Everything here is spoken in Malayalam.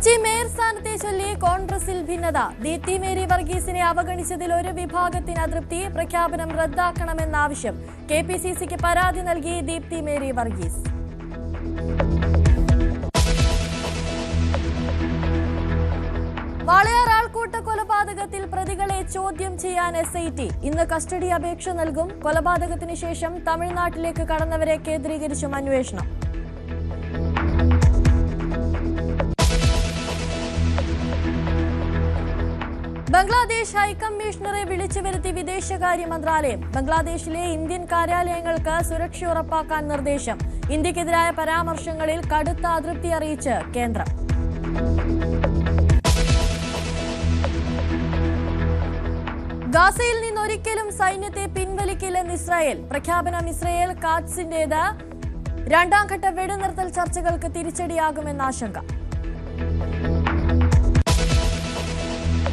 കൊച്ചി മേയർ സ്ഥാനത്തെ ചൊല്ലി കോൺഗ്രസിൽ ഭിന്നത. ദീപ്തി മേരി വർഗീസിനെ അവഗണിച്ചതിൽ ഒരു വിഭാഗത്തിന് അതൃപ്തി. പ്രഖ്യാപനം റദ്ദാക്കണമെന്ന ആവശ്യം. കെപിസിസിക്ക് പരാതി നൽകി ദീപ്തി മേരി വർഗീസ്. വാളയാർ ആൾക്കൂട്ട കൊലപാതകത്തിൽ പ്രതികളെ ചോദ്യം ചെയ്യാൻ SIT. ഇന്ന് കസ്റ്റഡി അപേക്ഷ നൽകും. കൊലപാതകത്തിന് ശേഷം തമിഴ്നാട്ടിലേക്ക് കടന്നവരെ കേന്ദ്രീകരിച്ചും അന്വേഷണം. ബംഗ്ലാദേശ് ഹൈക്കമ്മീഷണറെ വിളിച്ചു വരുത്തി വിദേശകാര്യ മന്ത്രാലയം. ബംഗ്ലാദേശിലെ ഇന്ത്യൻ കാര്യാലയങ്ങൾക്ക് സുരക്ഷ ഉറപ്പാക്കാൻ നിർദ്ദേശം. ഇന്ത്യക്കെതിരായ പരാമർശങ്ങളിൽ കടുത്ത അതൃപ്തി അറിയിച്ച് കേന്ദ്രം. ഗാസയിൽ നിന്നൊരിക്കലും സൈന്യത്തെ പിൻവലിക്കില്ലെന്ന് ഇസ്രായേൽ. പ്രഖ്യാപനം ഇസ്രായേൽ ഖാദ്സിന്റേത്. രണ്ടാം ഘട്ട വെടിനിർത്തൽ ചർച്ചകൾക്ക് തിരിച്ചടിയാകുമെന്ന ആശങ്ക.